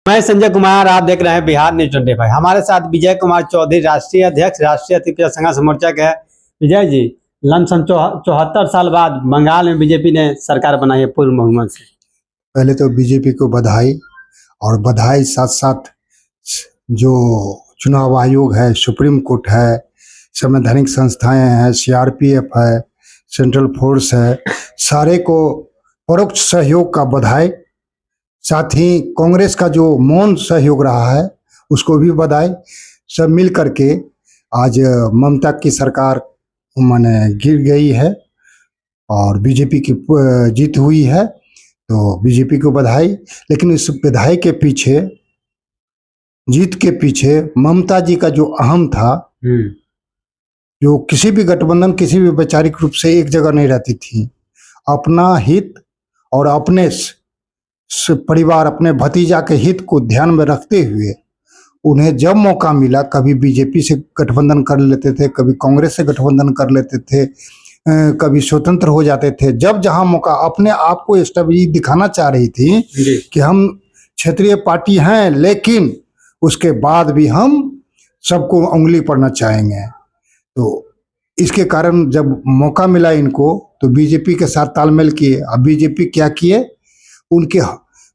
मैं संजय कुमार, आप देख रहे हैं बिहार न्यूज 25। हमारे साथ विजय कुमार चौधरी, राष्ट्रीय अध्यक्ष, राष्ट्रीय अतिथि संघर्ष मोर्चा के हैं। विजय जी, लमसम 74 साल बाद बंगाल में बीजेपी ने सरकार बनाई है पूर्ण बहुमत से। पहले तो बीजेपी को बधाई, और बधाई साथ साथ जो चुनाव आयोग है, सुप्रीम कोर्ट है, संवैधानिक संस्थाएं हैं, सीआरपीएफ है, सेंट्रल फोर्स है, सारे को परोक्ष सहयोग का बधाई। साथ ही कांग्रेस का जो मौन सहयोग रहा है उसको भी बधाई। सब मिल करके आज ममता की सरकार माने गिर गई है और बीजेपी की जीत हुई है, तो बीजेपी को बधाई। लेकिन इस बधाई के पीछे, जीत के पीछे ममता जी का जो अहम था, जो किसी भी गठबंधन, किसी भी वैचारिक रूप से एक जगह नहीं रहती थी। अपना हित और अपने परिवार, अपने भतीजा के हित को ध्यान में रखते हुए उन्हें जब मौका मिला, कभी बीजेपी से गठबंधन कर लेते थे, कभी कांग्रेस से गठबंधन कर लेते थे, कभी स्वतंत्र हो जाते थे। जब जहां मौका, अपने आप को स्टेबिलिटी दिखाना चाह रही थी कि हम क्षेत्रीय पार्टी हैं, लेकिन उसके बाद भी हम सबको उंगली पड़ना चाहेंगे। तो इसके कारण जब मौका मिला इनको, तो बीजेपी के साथ तालमेल किए। अब बीजेपी क्या किए, उनके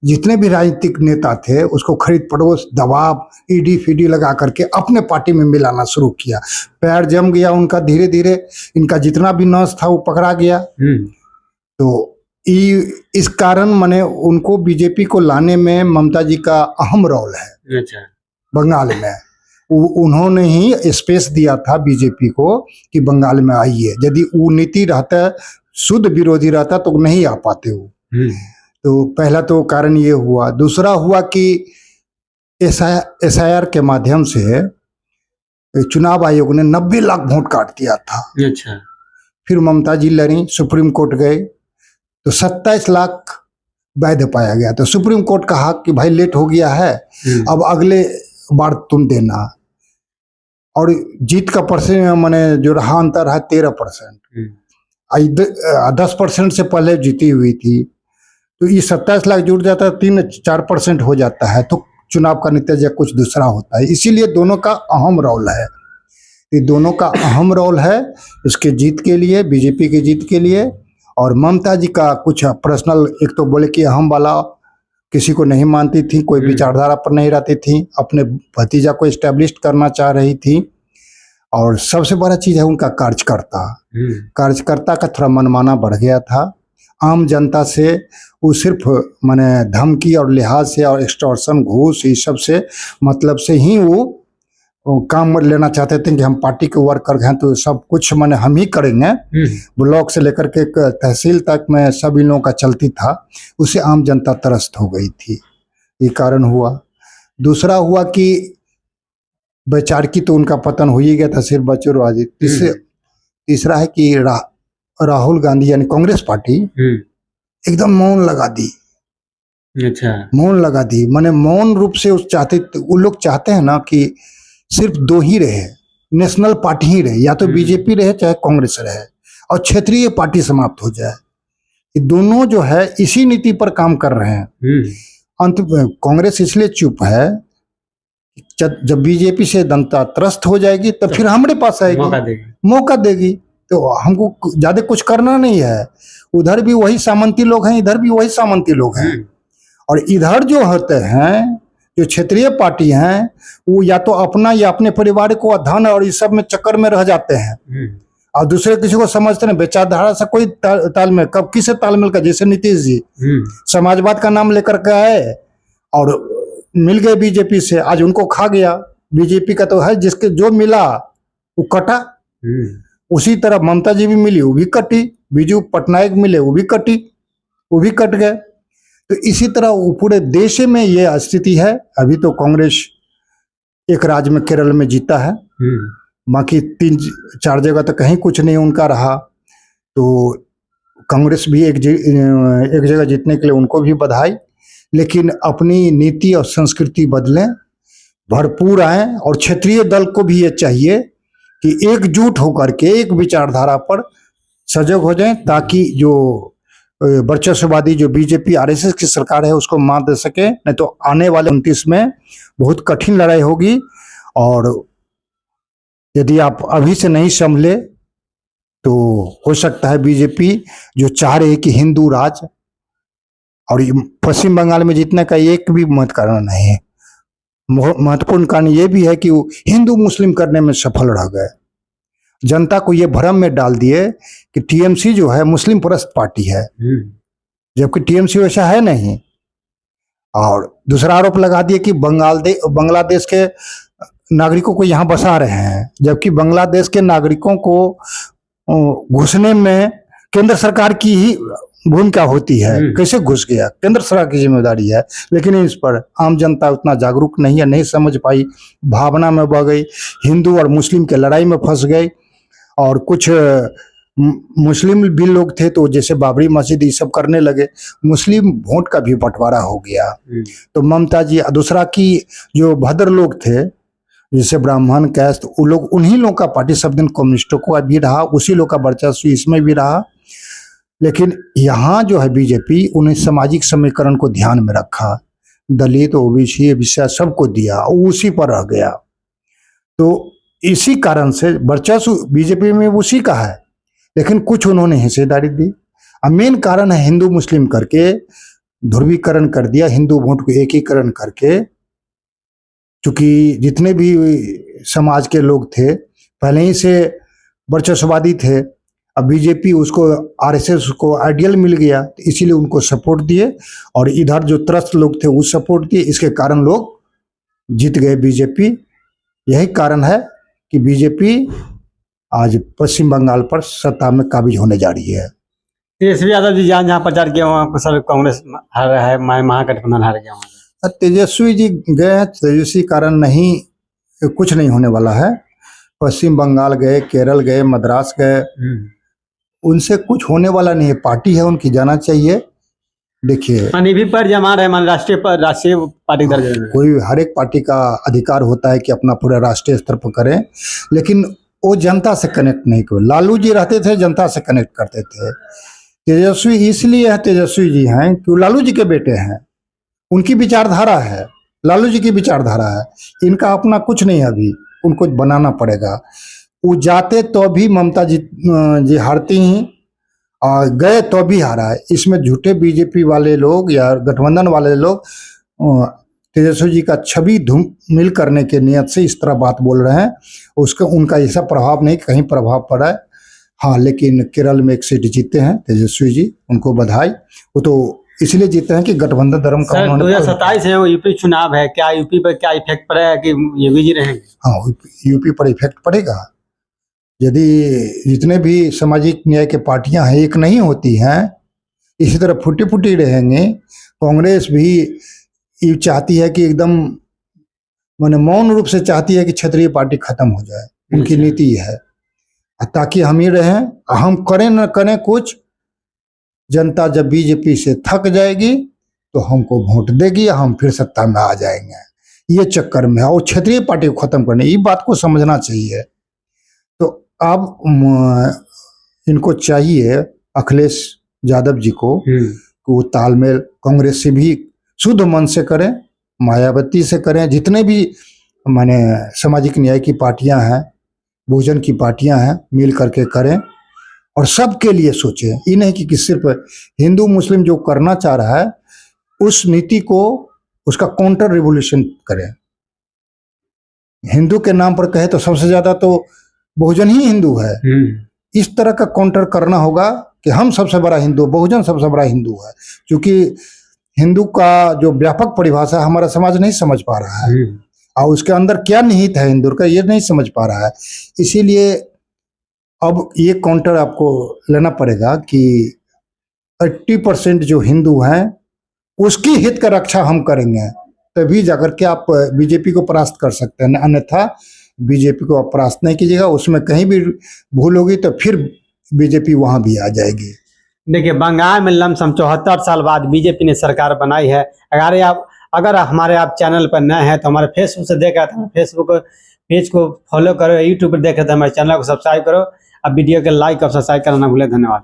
जितने भी राजनीतिक नेता थे उसको खरीद पड़ोस, दबाव, ईडी फीडी लगा करके अपने पार्टी में मिलाना शुरू किया। पैर जम गया उनका, धीरे धीरे इनका जितना भी नस था वो पकड़ा गया। तो इस कारण माने उनको बीजेपी को लाने में ममता जी का अहम रोल है। अच्छा। बंगाल में उन्होंने ही स्पेस दिया था बीजेपी को कि बंगाल में आइए। यदि वो नीति रहता, शुद्ध विरोधी रहता, तो नहीं आ पाते वो। तो पहला तो कारण ये हुआ। दूसरा हुआ कि एसआईआर के माध्यम से चुनाव आयोग ने 90 लाख वोट काट दिया था। अच्छा। फिर ममता जी लड़ी, सुप्रीम कोर्ट गए, तो 27 लाख वैध पाया गया। तो सुप्रीम कोर्ट कहा कि भाई लेट हो गया है, अब अगले बार तुम देना। और जीत का परसेंट माने जो रहा, अंतर है 13%। 10% से पहले जीती हुई थी, तो ये 27 लाख जुड़ जाता है, 3-4% हो जाता है, तो चुनाव का नतीजा कुछ दूसरा होता है। इसीलिए दोनों का अहम रोल है। ये दोनों का अहम रोल है इसके जीत के लिए, बीजेपी की जीत के लिए। और ममता जी का कुछ पर्सनल, एक तो बोले कि अहम वाला किसी को नहीं मानती थी, कोई विचारधारा पर नहीं रहती थी, अपने भतीजा को एस्टेब्लिश करना चाह रही थी। और सबसे बड़ा चीज है उनका कार्यकर्ता का थोड़ा मनमाना बढ़ गया था। आम जनता से वो सिर्फ माने धमकी और लिहाज से और एक्सटॉर्शन, घूस, इस सब से मतलब से ही वो काम लेना चाहते थे कि हम पार्टी के वर्कर हैं तो सब कुछ माने हम ही करेंगे। ब्लॉक से लेकर के तहसील तक में सब इन लोगों का चलती था। उससे आम जनता त्रस्त हो गई थी, ये कारण हुआ। दूसरा हुआ कि वैचारिकी तो उनका पतन हो ही गया था, सिर्फ बचेबाजी। तीसरा है कि राहुल गांधी यानी कांग्रेस पार्टी एकदम मौन लगा दी। अच्छा। मौन लगा दी माने मौन रूप से वो लोग चाहते हैं ना कि सिर्फ दो ही रहे, नेशनल पार्टी ही रहे, या तो बीजेपी रहे चाहे कांग्रेस रहे, और क्षेत्रीय पार्टी समाप्त हो जाए। ये दोनों जो है इसी नीति पर काम कर रहे हैं। अंत में कांग्रेस इसलिए चुप है, जब बीजेपी से जनता त्रस्त हो जाएगी तो फिर हमारे पास आएगी, मौका देगी। तो हमको ज्यादा कुछ करना नहीं है। उधर भी वही सामंती लोग हैं, इधर भी वही सामंती लोग हैं। और इधर जो होते हैं, जो क्षेत्रीय पार्टी हैं, वो या तो अपना या अपने परिवार को धन और इस सब में चक्कर में रह जाते हैं, और दूसरे किसी को समझते हैं। विचारधारा से कोई तालमेल, कब किसे तालमेल का, जैसे नीतीश जी समाजवाद का नाम लेकर के आए और मिल गए बीजेपी से, आज उनको खा गया। बीजेपी का तो है जिसके जो मिला वो कटा। उसी तरह ममता जी भी मिली, वो भी कटी। बीजू पटनायक मिले, वो भी कटी, वो भी कट गए। तो इसी तरह पूरे देश में ये स्थिति है। अभी तो कांग्रेस एक राज्य में, केरल में जीता है, बाकी 3-4 जगह तो कहीं कुछ नहीं उनका रहा। तो कांग्रेस भी एक जगह जीतने के लिए उनको भी बधाई। लेकिन अपनी नीति और संस्कृति बदलें, भरपूर आए। और क्षेत्रीय दल को भी ये चाहिए कि एकजुट होकर के एक विचारधारा पर सजग हो जाएं, ताकि जो वर्चस्ववादी जो बीजेपी आरएसएस की सरकार है उसको मात दे सके, नहीं तो आने वाले 29 में बहुत कठिन लड़ाई होगी। और यदि आप अभी से नहीं संभले तो हो सकता है बीजेपी जो चाह रही है कि हिंदू राज, और पश्चिम बंगाल में जीतने का एक भी मत कारण नहीं है। महत्वपूर्ण कारण ये भी है कि वो हिंदू मुस्लिम करने में सफल रह गए। जनता को ये भ्रम में डाल दिए कि टीएमसी जो है मुस्लिम परस्त पार्टी है, जबकि टीएमसी वैसा है नहीं। और दूसरा आरोप लगा दिए कि बांग्लादेश के नागरिकों को यहाँ बसा रहे हैं, जबकि बांग्लादेश के नागरिकों को घुसने में केंद्र सरकार की ही भूमिका होती है। कैसे घुस गया, केंद्र सरकार की जिम्मेदारी है। लेकिन इस पर आम जनता उतना जागरूक नहीं है, नहीं समझ पाई, भावना में बह गई, हिंदू और मुस्लिम के लड़ाई में फंस गई। और कुछ मुस्लिम भी लोग थे तो जैसे बाबरी मस्जिद ये सब करने लगे, मुस्लिम वोट का भी बंटवारा हो गया। तो ममता जी, दूसरा की जो भद्र लोग थे जैसे ब्राह्मण कैस्ट, वो लोग, उन्हीं लोग का पार्टी सब दिन कम्युनिस्टों का भी रहा, उसी लोग का वर्चस्व इसमें भी रहा। लेकिन यहाँ जो है बीजेपी उन्हें सामाजिक समीकरण को ध्यान में रखा, दलित ओबीसी विषय सबको दिया, उसी पर रह गया। तो इसी कारण से वर्चस्व बीजेपी में उसी का है, लेकिन कुछ उन्होंने हिस्सेदारी दी। अब मेन कारण है हिंदू मुस्लिम करके ध्रुवीकरण कर दिया, हिंदू वोट को एकीकरण करके। चूंकि जितने भी समाज के लोग थे पहले ही से वर्चस्ववादी थे, अब बीजेपी उसको आरएसएस को आइडियल मिल गया, तो इसीलिए उनको सपोर्ट दिए। और इधर जो त्रस्त लोग थे वो सपोर्ट दिए, इसके कारण लोग जीत गए बीजेपी। यही कारण है कि बीजेपी आज पश्चिम बंगाल पर सत्ता में काबिज होने जा रही है। तेजस्वी यादव जी जहाँ प्रचार किया वहाँ सर कांग्रेस हार रहा है, महागठबंधन हार गया। तेजस्वी जी गए, तेजस्वी कारण नहीं, कुछ नहीं होने वाला है। पश्चिम बंगाल गए, केरल गए, मद्रास गए, उनसे कुछ होने वाला नहीं है। पार्टी है उनकी, जाना चाहिए। देखिए भी पर जमा रहे मान राष्ट्रीय पार्टी दर्ज, कोई हर एक पार्टी का अधिकार होता है कि अपना पूरा राष्ट्रीय स्तर पर करें, लेकिन वो जनता से कनेक्ट नहीं करे। लालू जी रहते थे, जनता से कनेक्ट करते थे। तेजस्वी इसलिए तेजस्वी जी हैं कि लालू जी के बेटे हैं, उनकी विचारधारा है, लालू जी की विचारधारा है। इनका अपना कुछ नहीं है, अभी उनको बनाना पड़ेगा। वो जाते तो भी ममता जी हारती ही, और गए तो भी हारा है। इसमें झूठे बीजेपी वाले लोग या गठबंधन वाले लोग तेजस्वी जी का छवि धूमिल करने के नियत से इस तरह बात बोल रहे हैं। उसका उनका ऐसा प्रभाव नहीं, कहीं प्रभाव पड़ा है। हाँ, लेकिन केरल में एक सीट जीते हैं तेजस्वी जी, उनको बधाई। वो तो इसलिए जीते हैं कि गठबंधन धर्म का 2027 है, वो यूपी चुनाव है, क्या यूपी पर क्या इफेक्ट पड़ेगा कि योगी जी रहेंगे? हाँ, यूपी पर इफेक्ट पड़ेगा। यदि जितने भी सामाजिक न्याय के पार्टियां हैं एक नहीं होती हैं, इसी तरह फूटी फूटी रहेंगे। कांग्रेस भी ये चाहती है कि एकदम माने मौन रूप से चाहती है कि क्षेत्रीय पार्टी खत्म हो जाए, उनकी नीति है, ताकि हम ही रहें। हम करें न करें कुछ, जनता जब बीजेपी से थक जाएगी तो हमको वोट देगी, हम फिर सत्ता में आ जाएंगे। ये चक्कर में और क्षेत्रीय पार्टी को खत्म करने, ये बात को समझना चाहिए। तो अब इनको चाहिए, अखिलेश यादव जी को, कि वो तालमेल कांग्रेस से भी शुद्ध मन से करें, मायावती से करें, जितने भी माने सामाजिक न्याय की पार्टियां हैं, बहुजन की पार्टियां हैं, मिल करके करें और सबके लिए सोचें। ये नहीं कि सिर्फ हिंदू मुस्लिम जो करना चाह रहा है उस नीति को, उसका काउंटर रिवोल्यूशन करें। हिंदू के नाम पर कहे तो सबसे ज्यादा तो बहुजन ही हिंदू है। इस तरह का काउंटर करना होगा कि हम सबसे बड़ा हिंदू, बहुजन सबसे बड़ा हिंदू है। क्योंकि हिंदू का जो व्यापक परिभाषा हमारा समाज नहीं समझ पा रहा है, और उसके अंदर क्या निहित है हिंदू का, ये नहीं समझ पा रहा है। इसीलिए अब ये काउंटर आपको लेना पड़ेगा कि 80% जो हिंदू हैं उसकी हित का रक्षा हम करेंगे, तभी जाकर के आप बीजेपी को परास्त कर सकते हैं। अन्यथा बीजेपी को आप परास्त नहीं कीजिएगा, उसमें कहीं भी भूल होगी तो फिर बीजेपी वहां भी आ जाएगी। देखिए, बंगाल में लमसम 74 साल बाद बीजेपी ने सरकार बनाई है। अगर हमारे आप चैनल पर नए हैं तो हमारे फेसबुक से देख रहे थे, फेसबुक पेज को फॉलो करो, यूट्यूब पर देख रहे थे हमारे चैनल को सब्सक्राइब करो। अब वीडियो के लाइक और सब्सक्राइब करना ना भूलें। धन्यवाद।